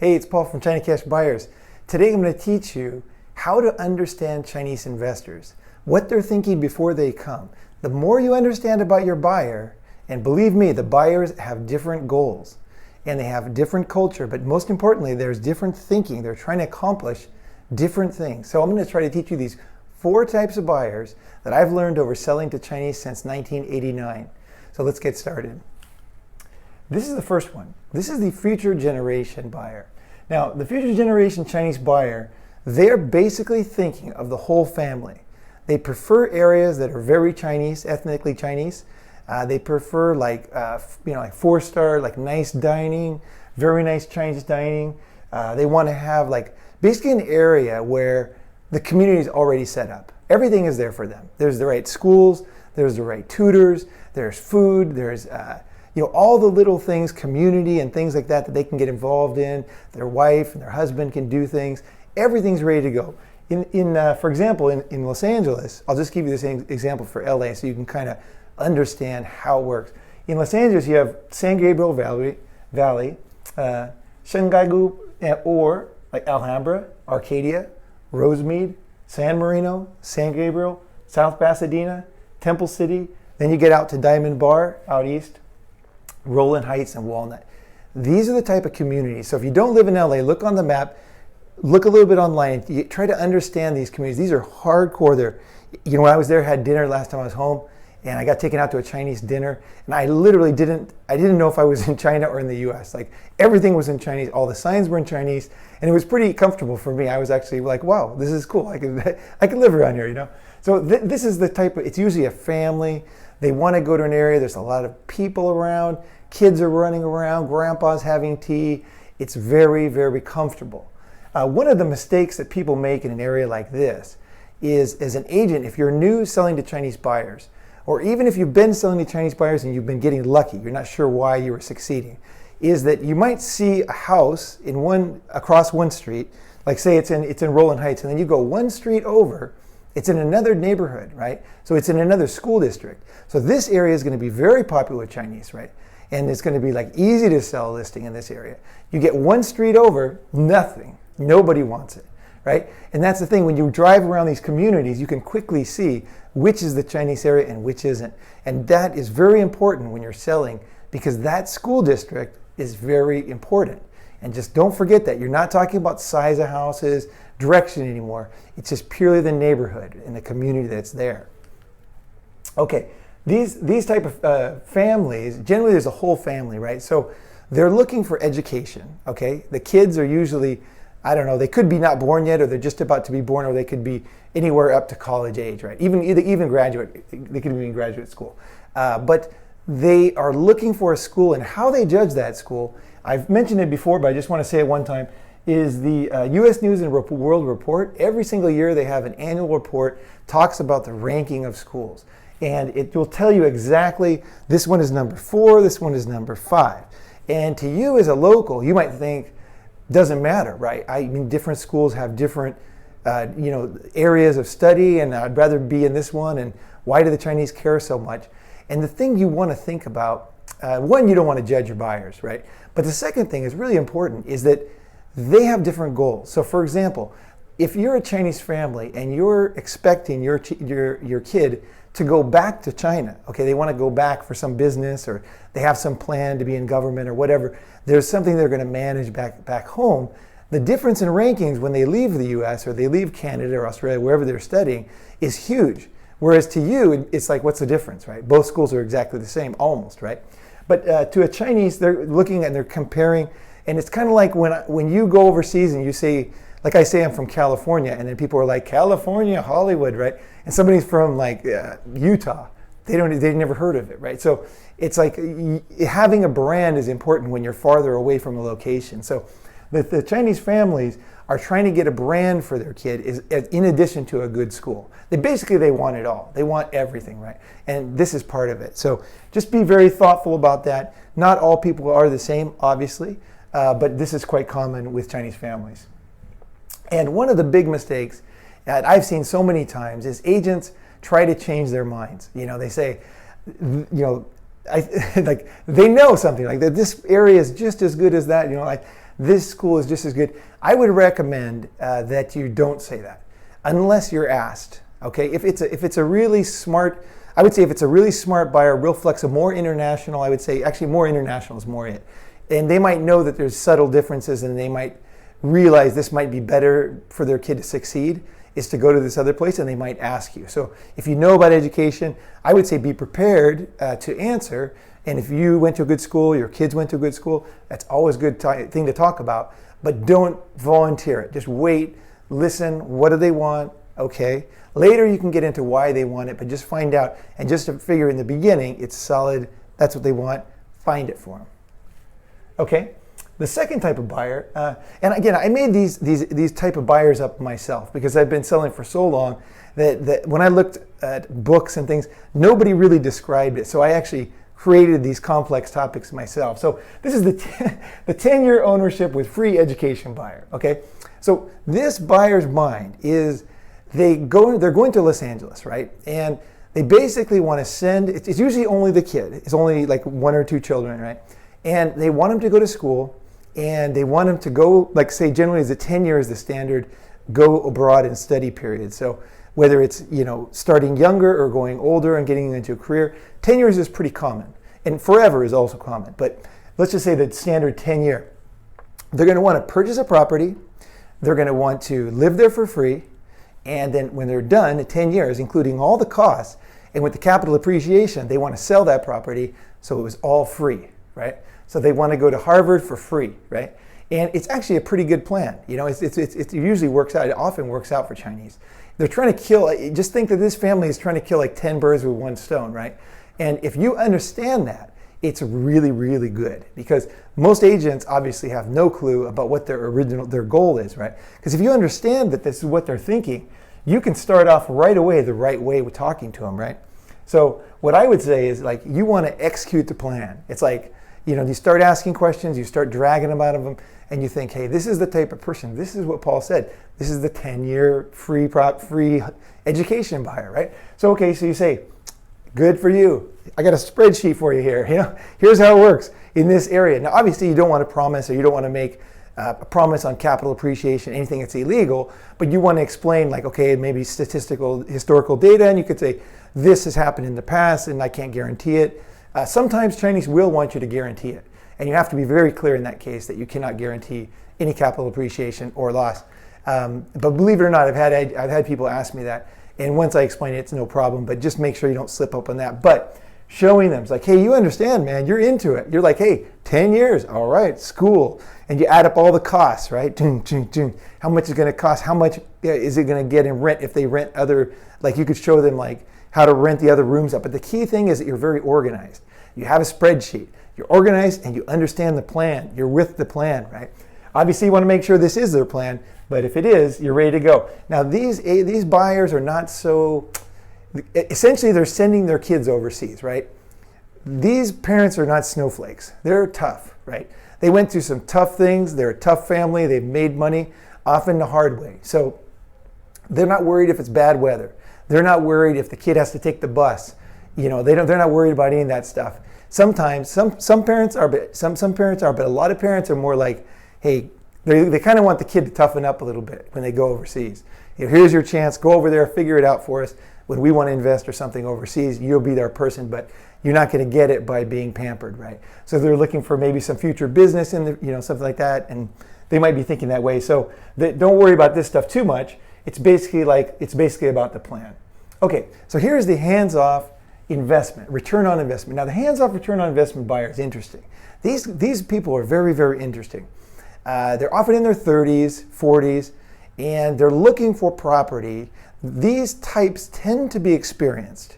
Hey, it's Paul from China Cash Buyers. Today I'm going to teach you how to understand Chinese investors, what they're thinking before they come. The more you understand about your buyer, and believe me, the buyers have different goals and they have different culture, but most importantly, there's different thinking. They're trying to accomplish different things. So I'm going to try to teach you these 4 types of buyers that I've learned over selling to Chinese since 1989. So let's get started. This is the first one. This is the future generation buyer. Now, the future generation Chinese buyer, they're basically thinking of the whole family. They prefer areas that are very Chinese, ethnically Chinese. They prefer like 4-star, like nice dining, very nice Chinese dining. They want to have like basically an area where the community is already set up. Everything is there for them. There's the right schools, there's the right tutors, there's food, there's all the little things, community and things like that that they can get involved in. Their wife and their husband can do things. Everything's ready to go. For example, in Los Angeles, I'll just give you the same example for LA so you can kind of understand how it works. In Los Angeles, you have San Gabriel Valley, Shanghaigu, or like Alhambra, Arcadia, Rosemead, San Marino, San Gabriel, South Pasadena, Temple City. Then you get out to Diamond Bar out east, Rowland Heights, and Walnut. These are the type of communities. So if you don't live in LA, look on the map, look a little bit online, try to understand these communities. These are hardcore. When I was there, I had dinner last time I was home, and I got taken out to a Chinese dinner, and I literally didn't know if I was in China or in the US. Like everything was in Chinese, all the signs were in Chinese, and it was pretty comfortable for me. I was actually like, wow, this is cool. I could live around here, So this is the type of, it's usually a family. They want to go to an area, there's a lot of people around, kids are running around, grandpa's having tea. It's very, very comfortable. One of the mistakes that people make in an area like this is, as an agent, if you're new selling to Chinese buyers, or even if you've been selling to Chinese buyers and you've been getting lucky, you're not sure why you were succeeding, is that you might see a house across one street, like say it's in Rowland Heights, and then you go one street over, it's in another neighborhood, right? So it's in another school district. So this area is going to be very popular with Chinese, right? And it's going to be like easy to sell a listing in this area. You get one street over, nothing. Nobody wants it, right? And that's the thing. When you drive around these communities, you can quickly see which is the Chinese area and which isn't. And that is very important when you're selling, because that school district is very important. And just don't forget that. You're not talking about size of houses, direction anymore. It's just purely the neighborhood and the community that's there. Okay, these type of families, generally there's a whole family, right? So they're looking for education, okay? The kids are usually, I don't know, they could be not born yet, or they're just about to be born, or they could be anywhere up to college age, right? Even graduate, they could be in graduate school. But they are looking for a school, and how they judge that school, I've mentioned it before, but I just want to say it one time, is the U.S. News and World Report. Every single year they have an annual report, talks about the ranking of schools. And it will tell you exactly, this one is number 4, this one is number 5. And to you as a local, you might think, doesn't matter, right? I mean, different schools have different areas of study, and I'd rather be in this one, and why do the Chinese care so much? And the thing you want to think about, one, you don't want to judge your buyers, right? But the second thing is really important, is that they have different goals. So for example, if you're a Chinese family and you're expecting your kid to go back to China, okay, they want to go back for some business, or they have some plan to be in government or whatever, there's something they're going to manage back home. The difference in rankings when they leave the US or they leave Canada or Australia, wherever they're studying, is huge. Whereas to you, it's like, what's the difference, right? Both schools are exactly the same, almost, right? But to a Chinese, they're looking and they're comparing, and it's kind of like when you go overseas and you say, like I say, I'm from California, and then people are like, California, Hollywood, right? And somebody's from like Utah, they've never heard of it, right? So it's like having a brand is important when you're farther away from a location. So the Chinese families are trying to get a brand for their kid in addition to a good school. They want it all. They want everything, right? And this is part of it. So just be very thoughtful about that. Not all people are the same, obviously, but this is quite common with Chinese families. And one of the big mistakes that I've seen so many times is agents try to change their minds. They say, like they know something, like that this area is just as good as that. this school is just as good. I would recommend that you don't say that unless you're asked. Okay, if it's a really smart, I would say if it's a really smart buyer, real flexible, more international, I would say actually more international is more it. And they might know that there's subtle differences, and they might realize this might be better for their kid to succeed is to go to this other place, and they might ask you. So if you know about education, I would say be prepared to answer. And if you went to a good school, your kids went to a good school, that's always a good thing to talk about. But don't volunteer it. Just wait, listen, what do they want? Okay. Later you can get into why they want it, but just find out. And just to figure in the beginning, it's solid, that's what they want, find it for them. Okay. The second type of buyer, and again, I made these type of buyers up myself because I've been selling for so long that when I looked at books and things, nobody really described it. So I actually created these complex topics myself. So this is the 10-year ownership with free education buyer. Okay, so this buyer's mind is they're going to Los Angeles, right? And they basically want to send. It's usually only the kid. It's only like one or two children, right? And they want them to go to school. And they want them to go, like say generally is 10 years the standard go abroad and study period. So whether it's starting younger or going older and getting into a career, 10 years is pretty common. And forever is also common. But let's just say that standard 10 year. They're going to want to purchase a property. They're going to want to live there for free. And then when they're done at 10 years, including all the costs, and with the capital appreciation, they want to sell that property so it was all free, right? So they want to go to Harvard for free, right? And it's actually a pretty good plan. It usually works out. It often works out for Chinese. They're trying to kill, just think that this family is trying to kill like 10 birds with one stone, right? And if you understand that, it's really, really good because most agents obviously have no clue about what their goal is, right? Because if you understand that this is what they're thinking, you can start off right away the right way with talking to them, right? So what I would say is like, you want to execute the plan. It's like, you start asking questions, you start dragging them out of them, and you think, hey, this is the type of person, this is what Paul said, this is the 10-year free education buyer, right? So, okay, so you say, good for you. I got a spreadsheet for you here. Here's how it works in this area. Now, obviously, you don't want to promise or you don't want to make a promise on capital appreciation, anything that's illegal, but you want to explain like, okay, maybe historical data, and you could say, this has happened in the past, and I can't guarantee it. Sometimes Chinese will want you to guarantee it. And you have to be very clear in that case that you cannot guarantee any capital appreciation or loss. But believe it or not, I've had people ask me that. And once I explain it, it's no problem. But just make sure you don't slip up on that. But showing them, it's like, hey, you understand, man. You're into it. You're like, hey, 10 years. All right, school. And you add up all the costs, right? How much is it going to cost? How much is it going to get in rent if they rent other, like you could show them like, how to rent the other rooms up. But the key thing is that you're very organized. You have a spreadsheet. You're organized and you understand the plan. You're with the plan, right? Obviously, you want to make sure this is their plan, but if it is, you're ready to go. Now, these buyers are not so, essentially they're sending their kids overseas, right? These parents are not snowflakes. They're tough, right? They went through some tough things. They're a tough family. They've made money, often the hard way. So they're not worried if it's bad weather. They're not worried if the kid has to take the bus. They're not worried about any of that stuff. Sometimes some parents are, but some parents are, but a lot of parents are more like, hey, they kind of want the kid to toughen up a little bit when they go overseas. Here's your chance, go over there, figure it out for us. When we want to invest or something overseas, you'll be our person, but you're not going to get it by being pampered, right? So they're looking for maybe some future business in something like that, and they might be thinking that way. So don't worry about this stuff too much. It's basically about the plan. Okay, so here's the hands-off investment, return on investment. Now the hands-off return on investment buyer is interesting. These people are very, very interesting. They're often in their 30s, 40s, and they're looking for property. These types tend to be experienced,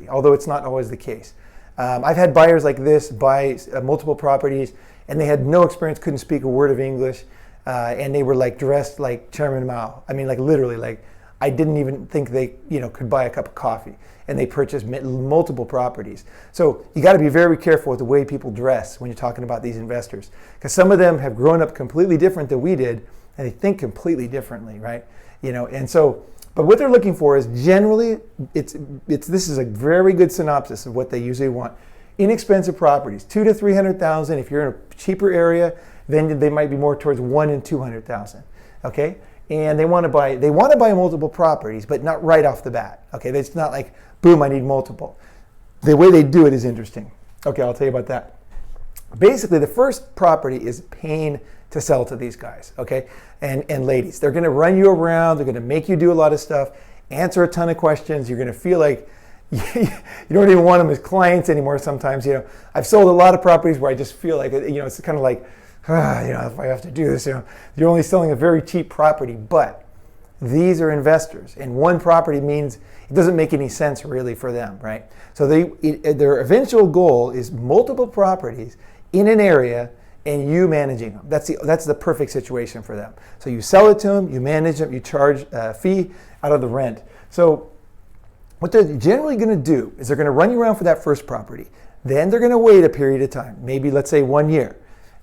although it's not always the case. I've had buyers like this buy multiple properties, and they had no experience, couldn't speak a word of English, and they were like dressed like Chairman Mao. I mean, like literally, like I didn't even think they, could buy a cup of coffee, and they purchased multiple properties. So you got to be very careful with the way people dress when you're talking about these investors, because some of them have grown up completely different than we did, and they think completely differently, right? And so, but what they're looking for is generally, this is a very good synopsis of what they usually want. Inexpensive properties, $200,000 to $300,000. If you're in a cheaper area, Then they might be more towards 1 in 200,000. Okay, and they want to buy multiple properties, but not right off the bat. Okay, it's not like boom, I need multiple. The way they do it is interesting. Okay, I'll tell you about that. Basically, the first property is pain to sell to these guys, okay, and ladies. They're going to run you around. They're going to make you do a lot of stuff, answer a ton of questions. You're going to feel like you don't even want them as clients anymore. Sometimes, I've sold a lot of properties where I just feel like, it's kind of like, if I have to do this, you're only selling a very cheap property, but these are investors, and one property means it doesn't make any sense really for them, right? So their eventual goal is multiple properties in an area and you managing them. That's the perfect situation for them. So you sell it to them, you manage them, you charge a fee out of the rent. So what they're generally going to do is they're going to run you around for that first property. Then they're going to wait a period of time, maybe let's say 1 year.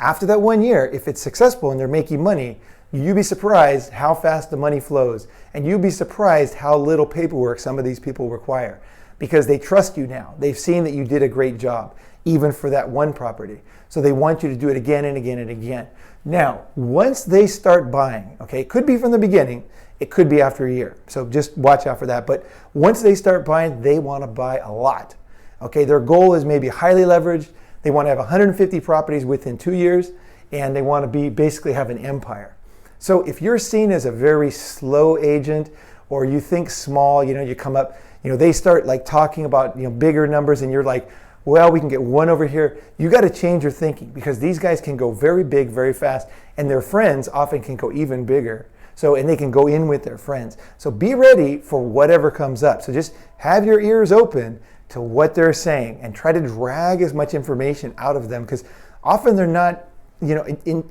After that 1 year, if it's successful and they're making money, you'd be surprised how fast the money flows. And you'd be surprised how little paperwork some of these people require, because they trust you now. They've seen that you did a great job, even for that one property. So they want you to do it again and again and again. Now, once they start buying, okay, it could be from the beginning, it could be after a year. So just watch out for that. But once they start buying, they want to buy a lot. Okay, their goal is maybe highly leveraged. They want to have 150 properties within 2 years, and they want to basically have an empire. So if you're seen as a very slow agent, or you think small, you come up, they start like talking about bigger numbers, and you're like, well, we can get one over here. You got to change your thinking, because these guys can go very big, very fast, and their friends often can go even bigger. And they can go in with their friends. So be ready for whatever comes up. So just have your ears open to what they're saying and try to drag as much information out of them, because often they're not,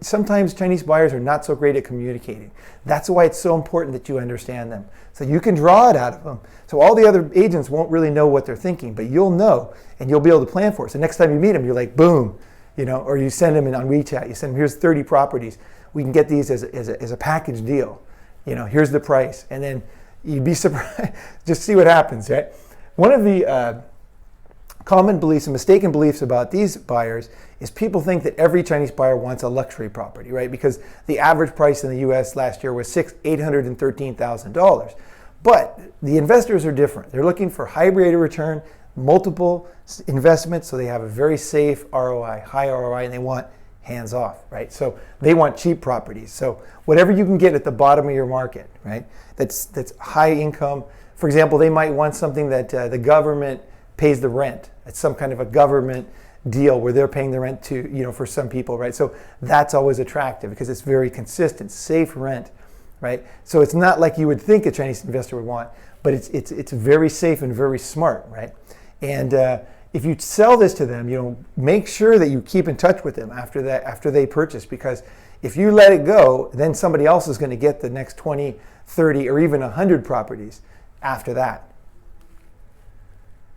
sometimes Chinese buyers are not so great at communicating. That's why it's so important that you understand them. So you can draw it out of them. So all the other agents won't really know what they're thinking, but you'll know, and you'll be able to plan for it. So next time you meet them, you're like, boom, or you send them in on WeChat, you send them, here's 30 properties. We can get these as a package deal. Here's the price. And then you'd be surprised, just see what happens, right? One of the common beliefs and mistaken beliefs about these buyers is people think that every Chinese buyer wants a luxury property, right? Because the average price in the US last year was $813,000. But the investors are different. They're looking for high rate of return, multiple investments, so they have a very safe ROI, high ROI, and they want hands off, right? So they want cheap properties. So whatever you can get at the bottom of your market, right? That's high income. For example, they might want something that the government pays the rent. It's some kind of a government deal where they're paying the rent to, for some people, right? So that's always attractive because it's very consistent, safe rent, right? So it's not like you would think a Chinese investor would want, but it's very safe and very smart, right? And if you sell this to them, make sure that you keep in touch with them after they purchase, because if you let it go, then somebody else is going to get the next 20, 30, or even 100 properties after that.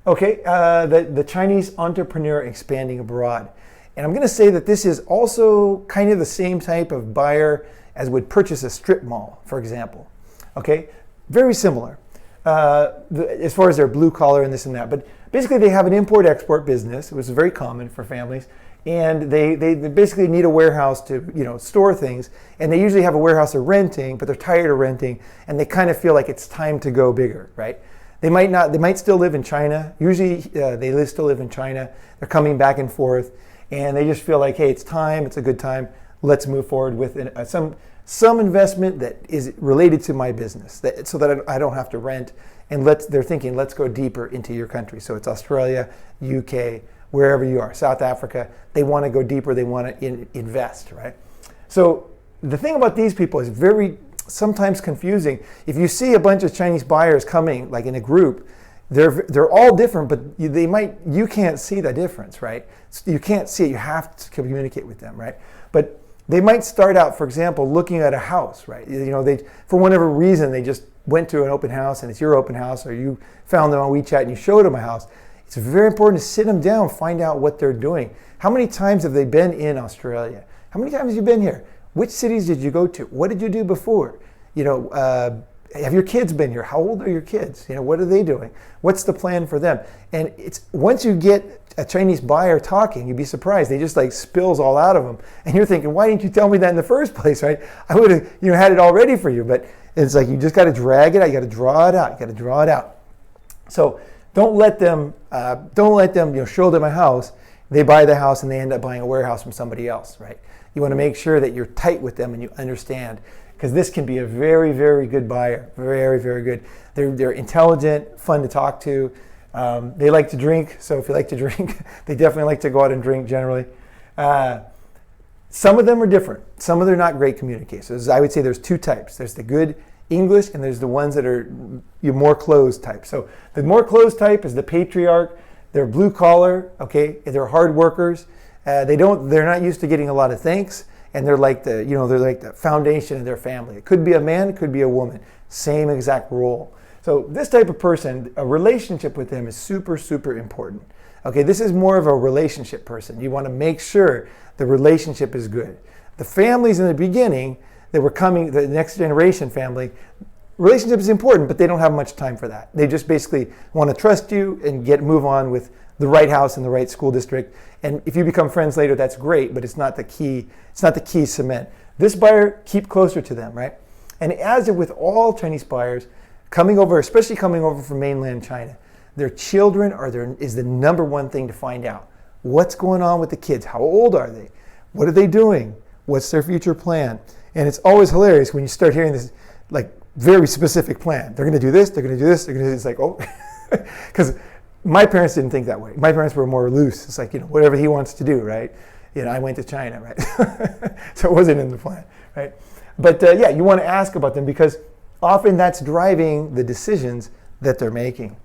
Okay, the Chinese entrepreneur expanding abroad. And I'm going to say that this is also kind of the same type of buyer as would purchase a strip mall, for example. Okay, very similar as far as their blue collar and this and that. But basically they have an import-export business, which is very common for families. And they basically need a warehouse to store things. And they usually have a warehouse they're renting, but they're tired of renting. And they kind of feel like it's time to go bigger, right? They might still live in China. Usually they still live in China. They're coming back and forth. And they just feel like, hey, it's time, it's a good time. Let's move forward with some investment that is related to my business, so that I don't have to rent. And they're thinking, let's go deeper into your country. So it's Australia, UK, wherever you are, South Africa. They want to go deeper. They want to invest, right? So the thing about these people is very sometimes confusing. If you see a bunch of Chinese buyers coming, like in a group, they're all different, but you can't see the difference, right? You can't see it. You have to communicate with them, right? But they might start out, for example, looking at a house, right? They, for whatever reason, they just went to an open house and it's your open house, or you found them on WeChat and you showed them a house. It's very important to sit them down, find out what they're doing. How many times have they been in Australia? How many times have you been here? Which cities did you go to? What did you do before? have your kids been here? How old are your kids? What are they doing? What's the plan for them? And it's once you get a Chinese buyer talking, you'd be surprised. They just like spills all out of them. And you're thinking, why didn't you tell me that in the first place, right? I would have had it all ready for you. But it's like you just got to drag it out. You got to draw it out. You got to draw it out. So don't let them show them a house. They buy the house and they end up buying a warehouse from somebody else, right? You want to make sure that you're tight with them and you understand, because this can be a very, very good buyer. Very, very good. They're intelligent, fun to talk to. They like to drink, so if you like to drink, they definitely like to go out and drink generally. Some of them are different. Some of them are not great communicators. I would say there's two types. There's the good English and there's the ones that are more closed type. So the more closed type is the patriarch. They're blue collar, okay? They're hard workers. They're not used to getting a lot of thanks, and they're like the foundation of their family. It could be a man, it could be a woman. Same exact role. So this type of person, a relationship with them is super, super important. Okay, this is more of a relationship person. You want to make sure the relationship is good. The families in the beginning that were coming, the next generation family, relationship is important, but they don't have much time for that. They just basically want to trust you and move on with the right house in the right school district. And if you become friends later, that's great, but it's not the key. It's not the key cement. This buyer, keep closer to them, right? And as with all Chinese buyers, especially coming over from mainland China, their children is the number one thing to find out. What's going on with the kids? How old are they? What are they doing? What's their future plan? And it's always hilarious when you start hearing this, like, very specific plan. They're going to do this, they're going to do this, they're going to do this. It's like, oh, because my parents didn't think that way. My parents were more loose. It's like, whatever he wants to do, right? I went to China, right? So it wasn't in the plan, right? But yeah, you want to ask about them because often that's driving the decisions that they're making.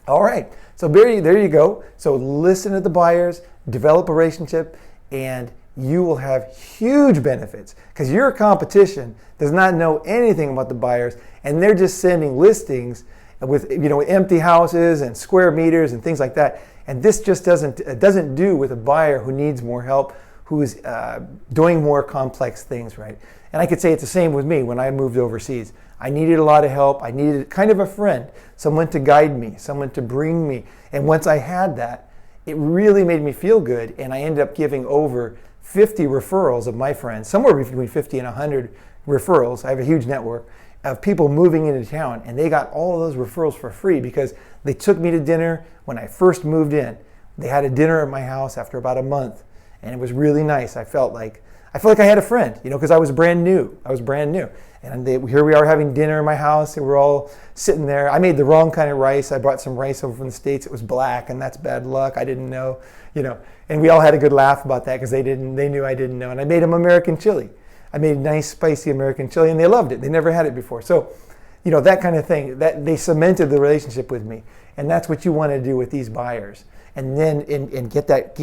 All right, so there you go. So listen to the buyers, develop a relationship, and you will have huge benefits because your competition does not know anything about the buyers, and they're just sending listings with empty houses and square meters and things like that. And this just doesn't do with a buyer who needs more help, who is doing more complex things, right? And I could say it's the same with me when I moved overseas. I needed a lot of help. I needed kind of a friend, someone to guide me, someone to bring me. And once I had that, it really made me feel good. And I ended up giving over 50 referrals of my friends, somewhere between 50 and 100 referrals. I have a huge network of people moving into town, and they got all of those referrals for free because they took me to dinner when I first moved in. They had a dinner at my house after about a month, and it was really nice. I felt like I had a friend, because I was brand new. And here we are having dinner in my house, and we're all sitting there. I made the wrong kind of rice. I brought some rice over from the States. It was black, and that's bad luck. I didn't know, And we all had a good laugh about that because they knew I didn't know. And I made them American chili. I made nice, spicy American chili, and they loved it. They never had it before. So, that kind of thing, that they cemented the relationship with me. And that's what you want to do with these buyers. And then and get that,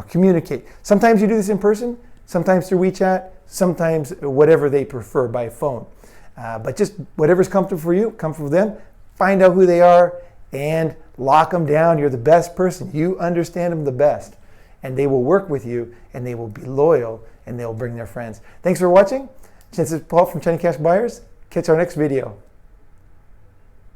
communicate. Sometimes you do this in person, sometimes through WeChat, sometimes whatever they prefer by phone. But just whatever's comfortable for you, comfortable for them, find out who they are and lock them down. You're the best person. You understand them the best. And they will work with you, and they will be loyal, and they'll bring their friends. Thanks for watching. This is Paul from China Cash Buyers. Catch our next video.